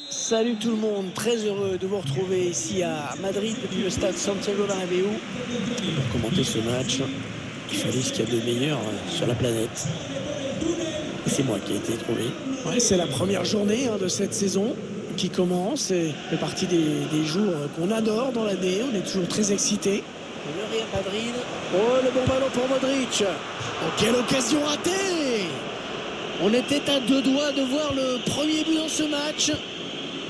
Salut tout le monde, très heureux de vous retrouver ici à Madrid depuis le stade Santiago Bernabéu pour commenter ce match. Il fallait ce qu'il y a de meilleur sur la planète. Et c'est moi qui ai été trouvé. Ouais, c'est la première journée de cette saison qui commence et fait partie des jours qu'on adore dans l'année. On est toujours très excités. Le Real Madrid. Oh, le bon ballon pour Modric. Oh, quelle occasion ratée! On était à deux doigts de voir le premier but dans ce match.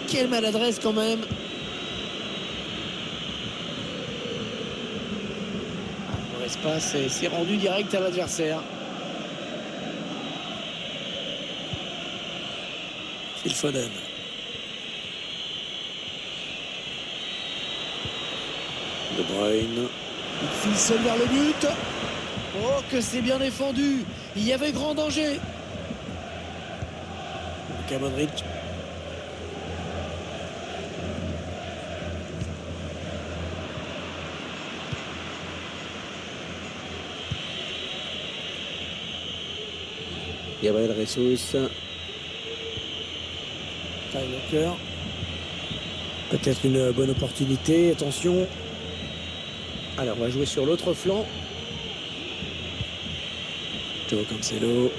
Quelle maladresse quand même. Le espace s'est rendu direct à l'adversaire. Phil Foden. De Bruyne. Il file seul vers le but. Oh, que c'est bien défendu. Il y avait grand danger. Luka Modric. Gabriel Jesus. Kyle Walker. Peut-être une bonne opportunité. Attention. Alors, on va jouer sur l'autre flanc. Joao Cancelo.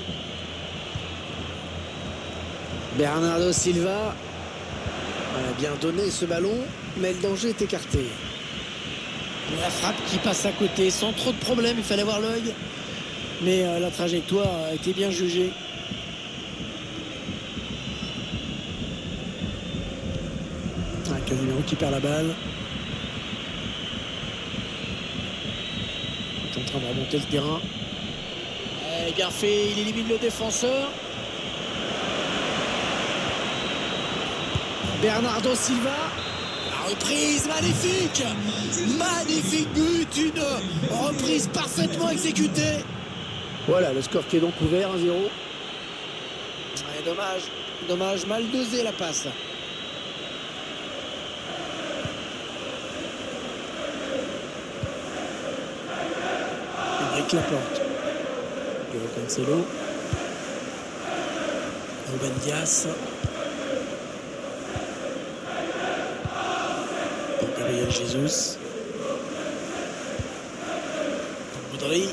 Bernardo Silva. On a bien donné ce ballon, mais le danger est écarté. La frappe qui passe à côté sans trop de problèmes. Il fallait avoir l'œil. Mais la trajectoire a été bien jugée. Casemiro qui perd la balle. Il est en train de remonter le terrain. Bien fait, il élimine le défenseur. Bernardo Silva. La reprise, magnifique. Magnifique but, une reprise parfaitement exécutée. Voilà, le score qui est donc ouvert, 1-0. Dommage, mal dosé la passe. Avec la porte. Joao Cancelo. Ruben Dias. Pour Gabriel Jesus. Pour Modric.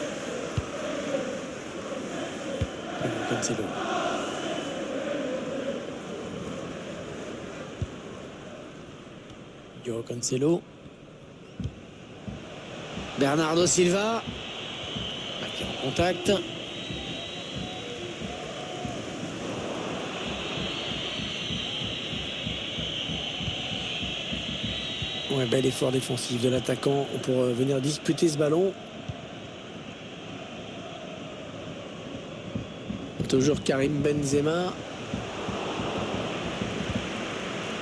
Pour Cancelo. Joao Cancelo. Bernardo Silva. Qui est en contact. Ouais, bel effort défensif de l'attaquant pour venir disputer ce ballon. Toujours Karim Benzema.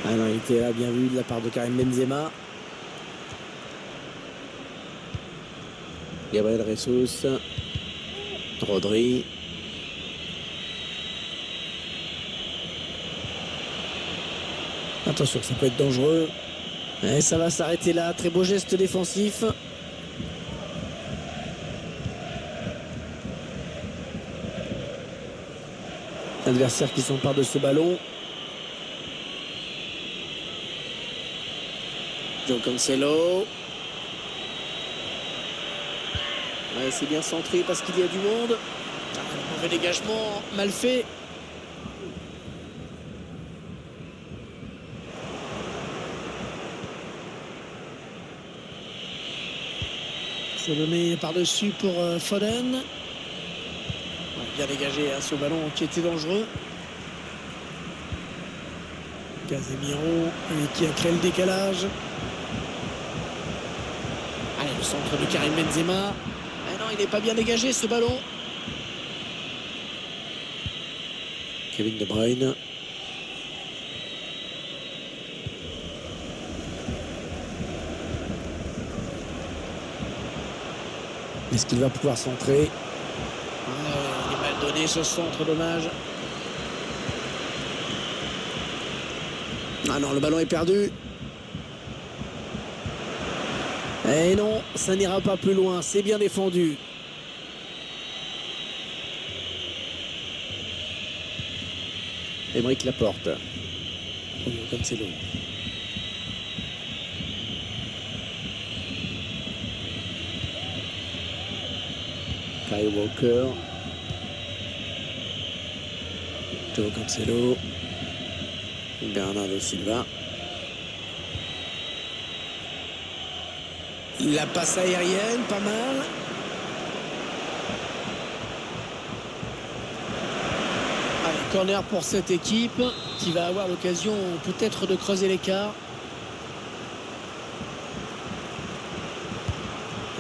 Ah non, il était là, bien vu de la part de Karim Benzema. Gabriel Jesus. Rodri. Attention, ça peut être dangereux. Et ça va s'arrêter là. Très beau geste défensif. L'adversaire qui s'empare de ce ballon. João Cancelo. Ouais, c'est bien centré parce qu'il y a du monde. Ah, le mauvais dégagement, mal fait. C'est donné par-dessus pour Foden. Ouais, bien dégagé ce ballon qui était dangereux. Casemiro qui a créé le décalage. Allez, le centre de Karim Benzema. Ah non, il n'est pas bien dégagé ce ballon. Kevin De Bruyne. Est-ce qu'il va pouvoir centrer? Il est mal donné ce centre, dommage. Ah non, le ballon est perdu. Et non, ça n'ira pas plus loin, c'est bien défendu. Aymeric Laporte. Cancelo. Kyle Walker. João Cancelo. Bernardo Silva. La passe aérienne, pas mal. Allez, corner pour cette équipe qui va avoir l'occasion peut-être de creuser l'écart.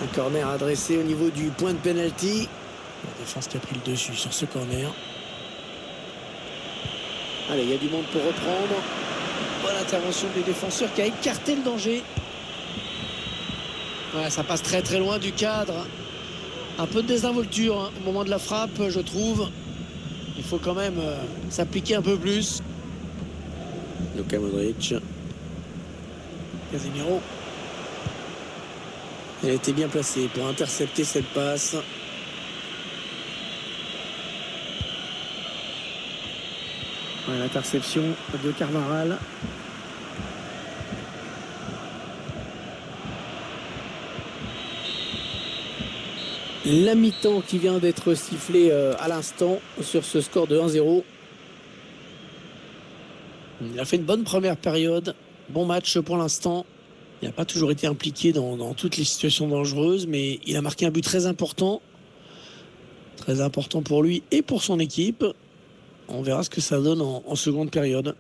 Un corner adressé au niveau du point de pénalty. La défense qui a pris le dessus sur ce corner. Allez, il y a du monde pour reprendre. Bonne intervention des défenseurs qui a écarté le danger. Ouais, ça passe très très loin du cadre. Un peu de désinvolture au moment de la frappe, je trouve. Il faut quand même s'appliquer un peu plus. Luka Modric. Casemiro. Elle était bien placée pour intercepter cette passe. Ouais, l'interception de Carvajal. La mi-temps qui vient d'être sifflée à l'instant sur ce score de 1-0. Il a fait une bonne première période. Bon match pour l'instant. Il n'a pas toujours été impliqué dans toutes les situations dangereuses, mais il a marqué un but très important. Très important pour lui et pour son équipe. On verra ce que ça donne en seconde période.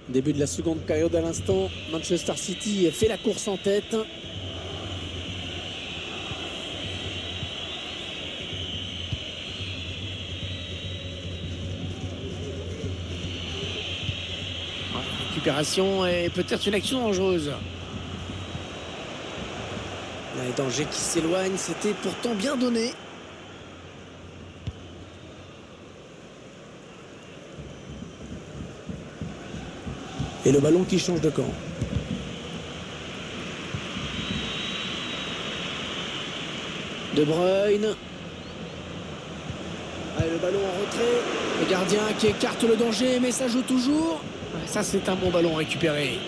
Début de la seconde période à l'instant. Manchester City fait la course en tête. Récupération et peut-être une action dangereuse. Les dangers qui s'éloignent, c'était pourtant bien donné. Et le ballon qui change de camp. De Bruyne. Allez, le ballon en retrait. Le gardien qui écarte le danger, mais ça joue toujours. Ça, c'est un bon ballon récupéré.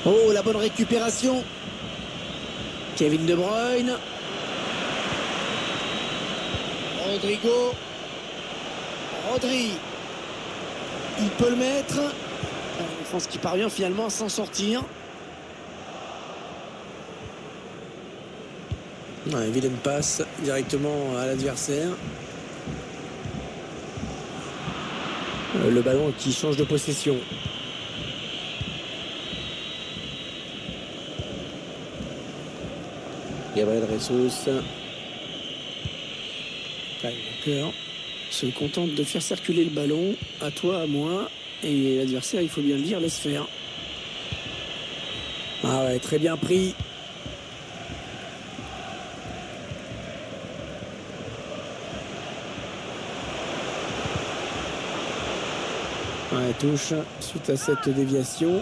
Oh, la bonne récupération. Kevin De Bruyne. Rodrigo. Rodri. Il peut le mettre. La défense qui parvient finalement à s'en sortir. Ouais, vilaine passe directement à l'adversaire. Le ballon qui change de possession. Gabriel Jesus. Kyle Walker se contente de faire circuler le ballon. À toi, à moi. Et l'adversaire, il faut bien le dire, laisse faire. Ah ouais, très bien pris. Ouais, touche suite à cette déviation.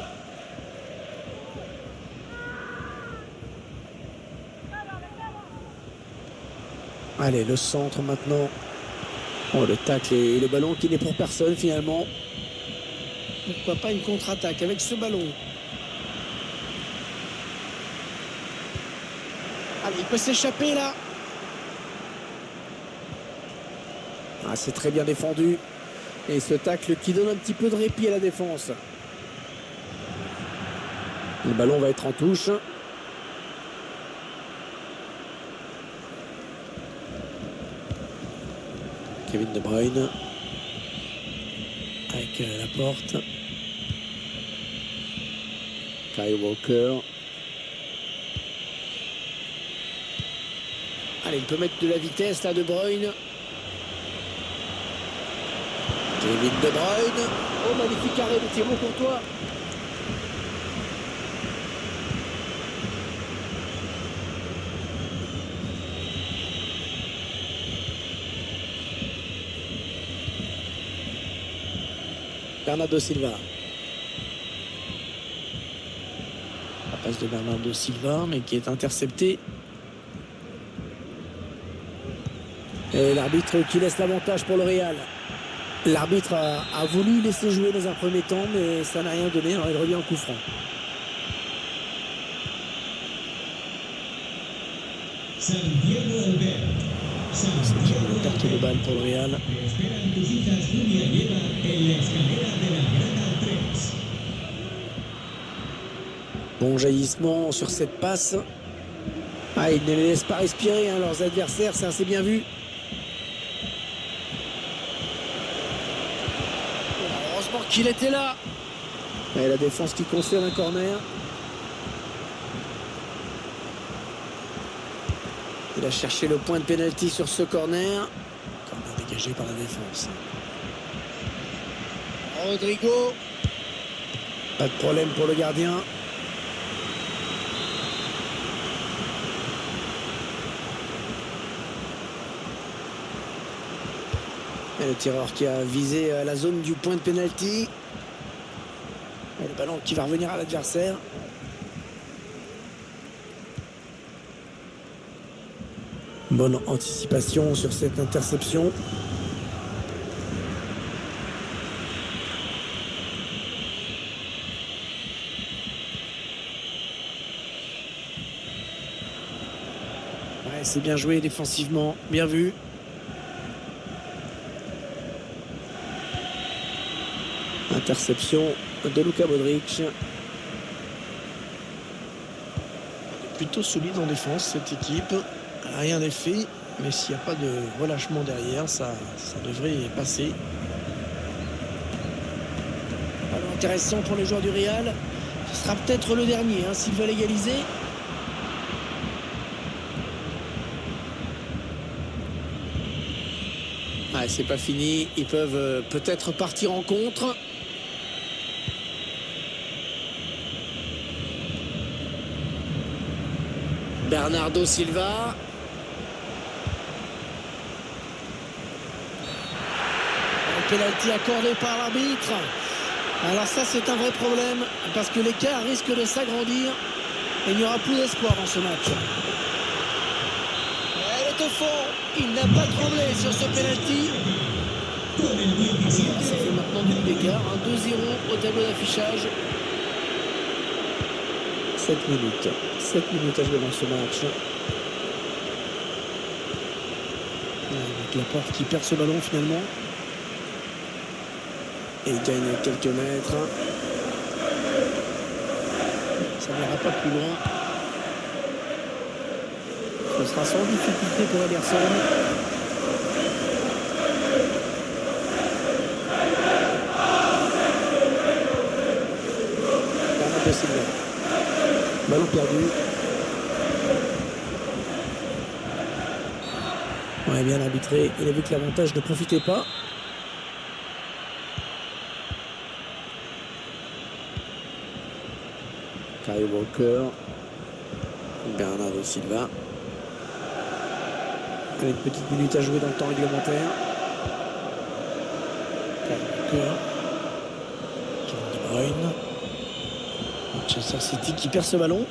Allez, le centre maintenant. Oh, le tacle et le ballon qui n'est pour personne finalement. Pourquoi pas une contre-attaque avec ce ballon? Allez, il peut s'échapper là. Ah, c'est très bien défendu. Et ce tacle qui donne un petit peu de répit à la défense. Le ballon va être en touche. Kevin De Bruyne. Avec la porte. Kyle Walker. Allez, il peut mettre de la vitesse là, De Bruyne. Kevin De Bruyne. Oh, magnifique arrêt de Thibaut Courtois. Bernardo Silva. La passe de Bernardo Silva, mais qui est interceptée. Et l'arbitre qui laisse l'avantage pour le Real. L'arbitre a voulu laisser jouer dans un premier temps, mais ça n'a rien donné. Alors il revient en coup franc. Santiago Albert. Santiago perte de balle pour le Real. Bon jaillissement sur cette passe. Ah, ils ne les laissent pas respirer, hein, leurs adversaires, c'est assez bien vu. Heureusement qu'il était là. Et la défense qui conserve un corner. Il a cherché le point de pénalty sur ce corner. Corner dégagé par la défense. Rodrigo. Pas de problème pour le gardien. Et le tireur qui a visé la zone du point de pénalty. Et le ballon qui va revenir à l'adversaire. Bonne anticipation sur cette interception. Ouais, c'est bien joué défensivement, bien vu. Interception de Luka Modric. Plutôt solide en défense cette équipe. Rien n'est fait, mais s'il n'y a pas de relâchement derrière, ça devrait passer. Alors, intéressant pour les joueurs du Real. Ce sera peut-être le dernier s'ils veulent égaliser. Ah, c'est pas fini. Ils peuvent peut-être partir en contre. Bernardo Silva. pénalty accordé par l'arbitre. Alors ça, c'est un vrai problème parce que l'écart risque de s'agrandir et il n'y aura plus d'espoir dans ce match. Elle est au fond. Il n'a pas tremblé sur ce pénalty. Ça fait maintenant du d'écart. 2-0 au tableau d'affichage. 7 minutes. 7 minutes à jouer dans ce match. Avec Laporte qui perd ce ballon finalement. Et il gagne quelques mètres. Ça n'ira pas plus loin. Ce sera sans difficulté pour Ederson. Ballon perdu. Ouais, bien arbitré. Il a vu que l'avantage ne profitait pas. Kyle Walker. Bernardo Silva. Une petite minute à jouer dans le temps réglementaire. Kyle Walker. Kevin De Bruyne. Manchester City qui perd ce ballon.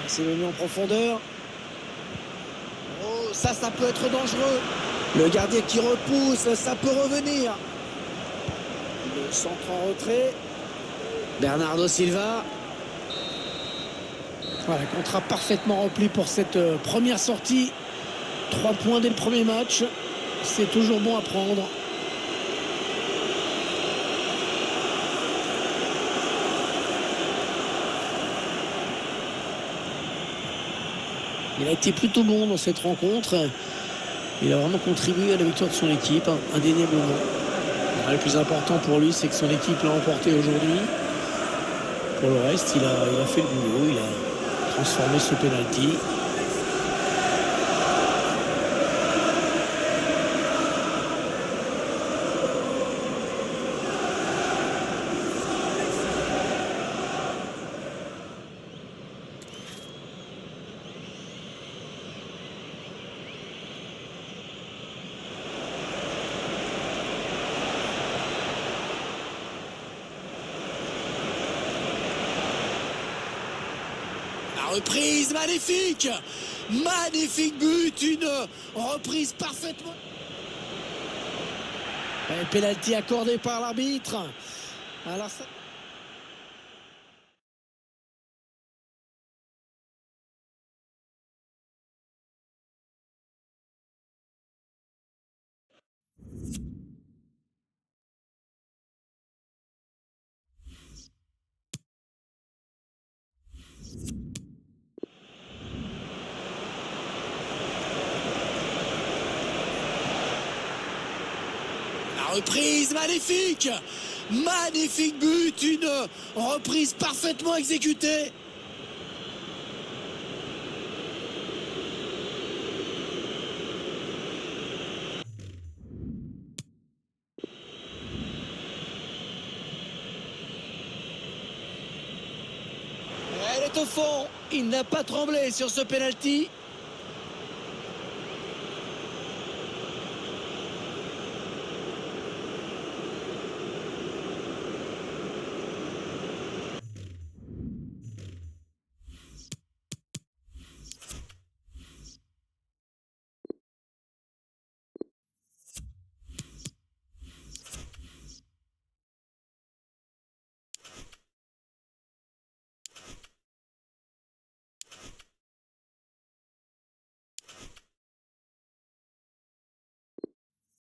C'est venu en profondeur. Oh, ça peut être dangereux. Le gardien qui repousse, ça peut revenir. Le centre en retrait. Bernardo Silva. Voilà, contrat parfaitement rempli pour cette première sortie. 3 points dès le premier match. C'est toujours bon à prendre. Il a été plutôt bon dans cette rencontre. Il a vraiment contribué à la victoire de son équipe, indéniablement. Le plus important pour lui, c'est que son équipe l'a emporté aujourd'hui. Pour le reste, il a fait le boulot. Il a transformé ce pénalty. Reprise magnifique, magnifique but, une reprise parfaitement. Un pénalty accordé par l'arbitre. Alors ça... Reprise magnifique, magnifique but, une reprise parfaitement exécutée. Elle est au fond, il n'a pas tremblé sur ce pénalty.